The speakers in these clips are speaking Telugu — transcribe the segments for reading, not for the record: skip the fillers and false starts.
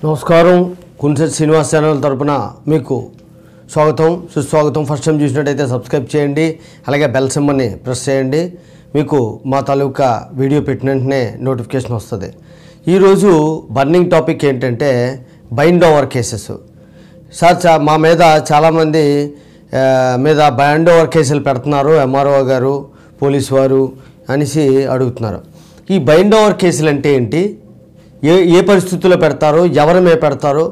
నమస్కారం కున్సెట్ శ్రీనివాస్ ఛానల్ తరపున మీకు స్వాగతం సుస్వాగతం. ఫస్ట్ టైం చూసినట్టయితే సబ్స్క్రైబ్ చేయండి, అలాగే బెల్ సింబల్ని ప్రెస్ చేయండి. మీకు మా తాలూకా వీడియో పెట్టిన వెంటనే నోటిఫికేషన్ వస్తుంది. ఈరోజు బర్నింగ్ టాపిక్ ఏంటంటే బైండ్ ఓవర్ కేసెస్. సార్ మా మీద చాలామంది మీద బైండ్ ఓవర్ కేసులు పెడుతున్నారు ఎంఆర్ఓ గారు, పోలీసు వారు అనేసి అడుగుతున్నారు. ఈ బైండ్ ఓవర్ కేసులు అంటే ఏంటి, ఏ పరిస్థితుల్లో పెడతారో, ఎవరి మీద పెడతారో,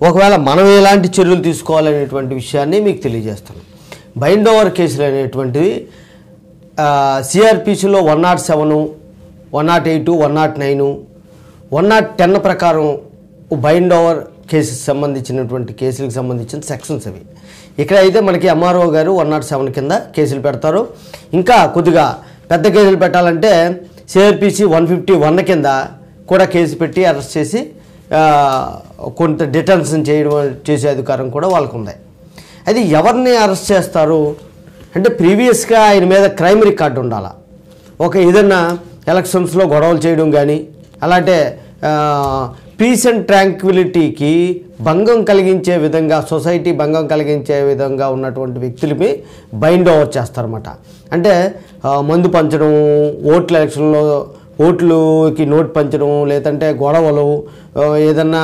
ఒకవేళ మనం ఎలాంటి చర్యలు తీసుకోవాలనేటువంటి విషయాన్ని మీకు తెలియజేస్తాను. బైండ్ ఓవర్ కేసులు అనేటువంటివి సిఆర్పిసిలో 107, 108, 109, 110 ప్రకారం బైండ్ ఓవర్ కేసెస్ సంబంధించినటువంటి కేసులకు సంబంధించిన సెక్షన్స్ అవి. ఇక్కడ అయితే మనకి ఎంఆర్ఓ గారు 107 కింద కేసులు పెడతారు. ఇంకా కొద్దిగా పెద్ద కేసులు పెట్టాలంటే సిఆర్పిసి 151 కింద కూడా కేసు పెట్టి అరెస్ట్ చేసి కొంత డిటెన్షన్ చేసే అధికారం కూడా వాళ్ళకు ఉంది. అది ఎవరిని అరెస్ట్ చేస్తారు అంటే ప్రీవియస్గా ఆయన మీద క్రైమ్ రికార్డు ఉండాలి. ఏదన్నా ఎలక్షన్స్లో గొడవలు చేయడం కానీ, అలాంటి పీస్ అండ్ ట్రాంక్విలిటీకి భంగం కలిగించే విధంగా, సొసైటీ భంగం కలిగించే విధంగా ఉన్నటువంటి వ్యక్తులపై బైండ్ ఓవర్ చేస్తారన్నమాట. అంటే మందు పంచడం, ఎలక్షన్లో ఓట్లుకి నోటు పంచడం, లేదంటే గొడవలు, ఏదన్నా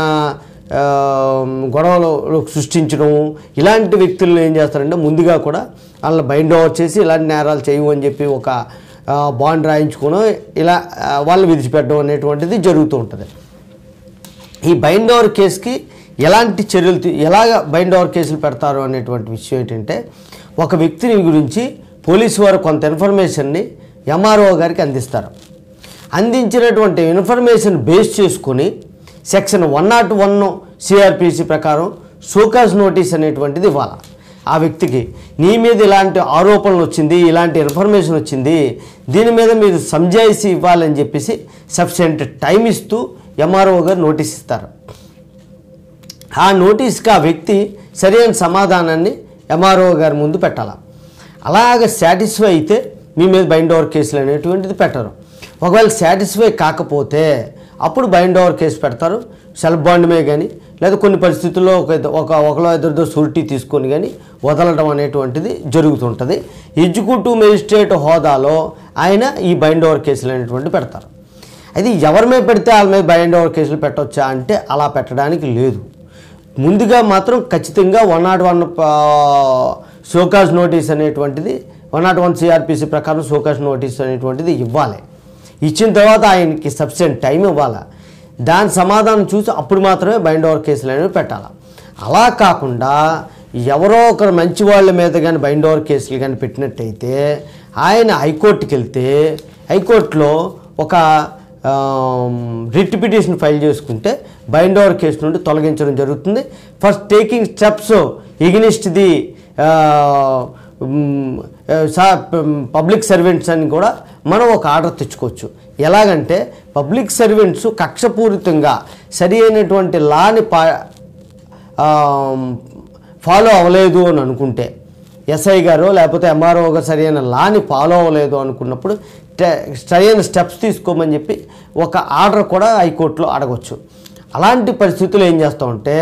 గొడవలు సృష్టించడం, ఇలాంటి వ్యక్తులను ఏం చేస్తారంటే ముందుగా కూడా వాళ్ళని బైండ్ ఓవర్ చేసి ఇలాంటి నేరాలు చేయవు అని చెప్పి ఒక బాండ్ రాయించుకుని ఇలా వాళ్ళు విడిచిపెట్టడం అనేటువంటిది జరుగుతూ ఉంటుంది. ఈ బైండ్ ఓవర్ కేసుకి ఎలాంటి చర్యలు ఎలాగ బైండ్ ఓవర్ కేసులు పెడతారు అనేటువంటి విషయం ఏంటంటే, ఒక వ్యక్తిని గురించి పోలీసు వారు కొంత ఇన్ఫర్మేషన్ని ఎంఆర్ఓ గారికి అందిస్తారు. అందించినటువంటి ఇన్ఫర్మేషన్ బేస్ చేసుకొని సెక్షన్ 101 సిఆర్పిసి ప్రకారం షోకాజ్ నోటీస్ అనేటువంటిది ఇవ్వాలి. ఆ వ్యక్తికి నీ మీద ఇలాంటి ఆరోపణలు వచ్చింది, ఇలాంటి ఇన్ఫర్మేషన్ వచ్చింది, దీని మీద మీరు సంజాయిషి ఇవ్వాలని చెప్పేసి సఫిషియెంట్ టైం ఇస్తూ ఎంఆర్ఓ గారు నోటీస్ ఇస్తారు. ఆ నోటీస్కి ఆ వ్యక్తి సరైన సమాధానాన్ని ఎంఆర్ఓ గారి ముందు పెట్టాలి. అలాగ సాటిస్ఫై అయితే మీ మీద బైండ్ ఓవర్ కేసులు అనేటువంటిది పెట్టరు. ఒకవేళ సాటిస్ఫై కాకపోతే అప్పుడు బైండ్ ఓవర్ కేసు పెడతారు. సెల్ఫ్ బాండ్ మీద కానీ, లేదా కొన్ని పరిస్థితుల్లో ఒకలో ఇద్దరితో షూరిటీ తీసుకొని కానీ వదలడం అనేటువంటిది జరుగుతుంటుంది. ఎగ్జిక్యూటివ్ మేజిస్ట్రేట్ హోదాలో ఆయన ఈ బైండ్ ఓవర్ కేసులు అనేటువంటి పెడతారు. అది ఎవరి మీద పెడితే వాళ్ళ మీద బైండ్ ఓవర్ కేసులు పెట్టవచ్చా అంటే అలా పెట్టడానికి లేదు. ముందుగా మాత్రం ఖచ్చితంగా 101 షోకాజ్ నోటీస్ అనేటువంటిది, 101 సిఆర్పిసి ప్రకారం షోకాజ్ నోటీస్ అనేటువంటిది ఇవ్వాలి. ఇచ్చిన తర్వాత ఆయనకి సఫిషియెంట్ టైం ఇవ్వాలి. దాని సమాధానం చూసి అప్పుడు మాత్రమే బైండ్ ఓవర్ కేసులు అనేవి పెట్టాలి. అలా కాకుండా ఎవరో ఒకరు మంచి వాళ్ళ మీద కానీ బైండ్ ఓవర్ కేసులు కానీ పెట్టినట్టయితే ఆయన హైకోర్టుకి వెళ్తే హైకోర్టులో ఒక రిట్ పిటిషన్ ఫైల్ చేసుకుంటే బైండ్ ఓవర్ కేసు నుండి తొలగించడం జరుగుతుంది. First taking steps against the public servants అని కూడా మనం ఒక ఆర్డర్ తెచ్చుకోవచ్చు. ఎలాగంటే పబ్లిక్ సర్వెంట్స్ కక్షపూరితంగా సరి అయినటువంటి లాని ఫాలో అవ్వలేదు అని అనుకుంటే, ఎస్ఐ గారు లేకపోతే ఎంఆర్ఓ గారు సరి అయిన లాని ఫాలో అవ్వలేదు అనుకున్నప్పుడు సరైన స్టెప్స్ తీసుకోమని చెప్పి ఒక ఆర్డర్ కూడా హైకోర్టులో అడగవచ్చు. అలాంటి పరిస్థితుల్లో ఏం చేస్తామంటే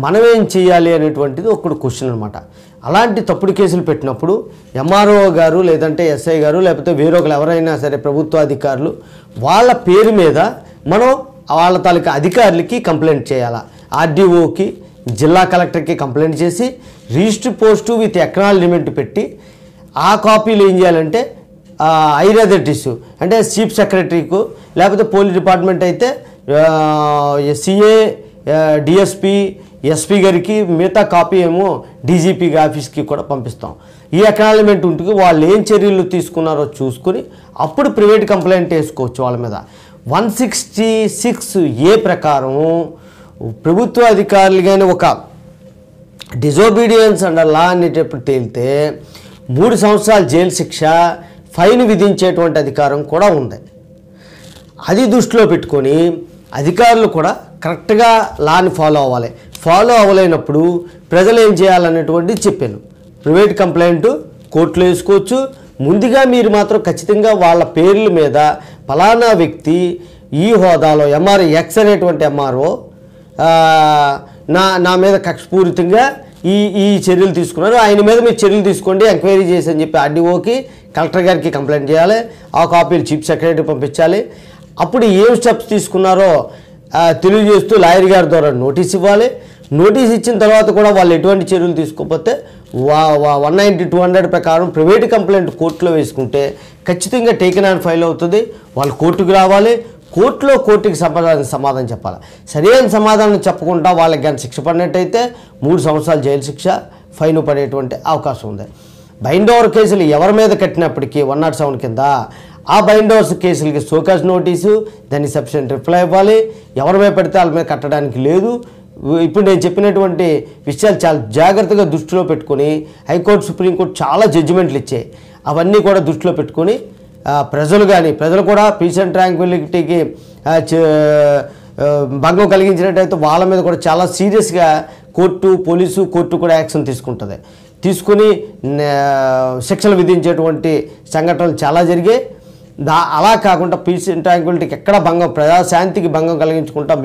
మనం ఏం చేయాలి అనేటువంటిది ఒక క్వశ్చన్ అనమాట. అలాంటి తప్పుడు కేసులు పెట్టినప్పుడు ఎంఆర్ఓ గారు, లేదంటే ఎస్ఐ గారు, లేకపోతే వేరొకరు ఎవరైనా సరే ప్రభుత్వ అధికారులు వాళ్ళ పేరు మీద మనం వాళ్ళ తాలూకా అధికారులకి కంప్లైంట్ చేయాలా. ఆర్డీఓకి, జిల్లా కలెక్టర్కి కంప్లైంట్ చేసి రిజిస్టర్ పోస్టు విత్ ఎక్నాలజ్మెంట్ పెట్టి ఆ కాపీలు ఏం చేయాలంటే హైయర్ అథారిటీస్ అంటే చీఫ్ సెక్రటరీకు, లేకపోతే పోలీస్ డిపార్ట్మెంట్ అయితే సిఏ, డిఎస్పి, ఎస్పీ గారికి, మిగతా కాపీ ఏమో డీజీపీ ఆఫీస్కి కూడా పంపిస్తాం. ఈ అక్నాలజ్మెంట్ ఉంటుంది. వాళ్ళు ఏం చర్యలు తీసుకున్నారో చూసుకుని అప్పుడు ప్రైవేట్ కంప్లైంట్ వేసుకోవచ్చు వాళ్ళ మీద. 166A ప్రకారం ప్రభుత్వ అధికారులు కానీ ఒక డిజోబీడియన్స్ అండర్ లా అనేటప్పుడు తేలితే 3 సంవత్సరాల జైలు శిక్ష, ఫైన్ విధించేటువంటి అధికారం కూడా ఉంది. అది దృష్టిలో పెట్టుకొని అధికారులు కూడా కరెక్ట్గా లాని ఫాలో అవ్వాలి. ఫాలో అవ్వలేనప్పుడు ప్రజలు ఏం చేయాలనేటువంటిది చెప్పాను. ప్రైవేట్ కంప్లైంట్ కోర్టులో వేసుకోవచ్చు. ముందుగా మీరు మాత్రం ఖచ్చితంగా వాళ్ళ పేర్ల మీద ఫలానా వ్యక్తి ఈ హోదాలో ఎంఆర్ఓ ఎక్స్ అనేటువంటి ఎంఆర్ఓ నా మీద కక్షపూరితంగా ఈ చర్యలు తీసుకున్నారు, ఆయన మీద మీరు చర్యలు తీసుకోండి ఎంక్వైరీ చేసి అని చెప్పి ఆర్డీఓకి కలెక్టర్ గారికి కంప్లైంట్ చేయాలి, ఆ కాపీలు చీఫ్ సెక్రటరీ పంపించాలి. అప్పుడు ఏం స్టెప్స్ తీసుకున్నారో తెలియజేస్తూ లాయర్ గారి ద్వారా నోటీస్ ఇవ్వాలి. నోటీస్ ఇచ్చిన తర్వాత కూడా వాళ్ళు ఎటువంటి చర్యలు తీసుకోకపోతే 190-200 ప్రకారం ప్రైవేట్ కంప్లైంట్ కోర్టులో వేసుకుంటే ఖచ్చితంగా టేకెన్ అండ్ ఫైల్ అవుతుంది. వాళ్ళు కోర్టుకు రావాలి, కోర్టుకి సమాధానం చెప్పాలి. సరైన సమాధానం చెప్పకుండా వాళ్ళకి కానీ శిక్ష పడినట్టయితే 3 సంవత్సరాలు జైలు శిక్ష, ఫైన్ పడేటువంటి అవకాశం ఉంది. బైండ్ ఓవర్ కేసులు ఎవరి మీద కట్టినప్పటికీ 107 కింద ఆ బైండ్ ఓవర్స్ కేసులకి సోకాజ్ నోటీసు, దానికి సఫిషియెంట్ రిప్లై ఇవ్వాలి. ఎవరి మీద పెడితే వాళ్ళ మీద కట్టడానికి లేదు. ఇప్పుడు నేను చెప్పినటువంటి విషయాలు చాలా జాగ్రత్తగా దృష్టిలో పెట్టుకొని హైకోర్టు, సుప్రీంకోర్టు చాలా జడ్జిమెంట్లు ఇచ్చాయి. అవన్నీ కూడా దృష్టిలో పెట్టుకొని ప్రజలు కూడా పీస్ అండ్ ట్రాంక్విలిటీకి భంగం కలిగించినట్టయితే వాళ్ళ మీద కూడా చాలా సీరియస్గా పోలీసు కోర్టు కూడా యాక్షన్ తీసుకుని శిక్షలు విధించేటువంటి సంఘటనలు చాలా జరిగాయి. అలా కాకుండా పీస్ అండ్ ట్రాంక్విలిటీకి ఎక్కడ ప్రజాశాంతికి భంగం కలిగించుకుంటా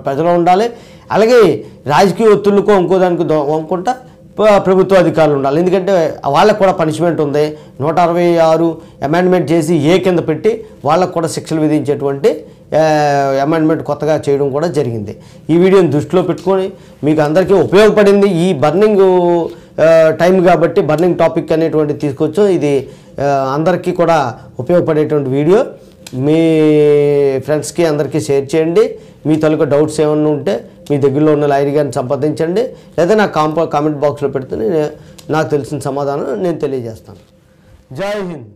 ప్రజలు ఉండాలి. అలాగే రాజకీయ ఒత్తిళ్ళకో ఇంకోదానికి అనుకుంటా ప్రభుత్వ అధికారులు ఉండాలి. ఎందుకంటే వాళ్ళకు కూడా పనిష్మెంట్ ఉంది. 166 అమెండ్మెంట్ చేసి కింద పెట్టి వాళ్ళకు కూడా శిక్షలు విధించేటువంటి అమెండ్మెంట్ కొత్తగా చేయడం కూడా జరిగింది. ఈ వీడియోని దృష్టిలో పెట్టుకొని మీకు అందరికీ ఉపయోగపడింది. ఈ బర్నింగ్ టైం కాబట్టి బర్నింగ్ టాపిక్ అనేటువంటి తీసుకొచ్చు. ఇది అందరికీ కూడా ఉపయోగపడేటువంటి వీడియో. మీ ఫ్రెండ్స్కి అందరికీ షేర్ చేయండి. మీ తాలూకా డౌట్స్ ఏమన్నా ఉంటే మీ దగ్గరలో ఉన్న లాయర్ గారిని సంప్రదించండి, లేదా నా కామెంట్ బాక్స్లో పెడితే నాకు తెలిసిన సమాధానం నేను తెలియజేస్తాను. జై హింద్.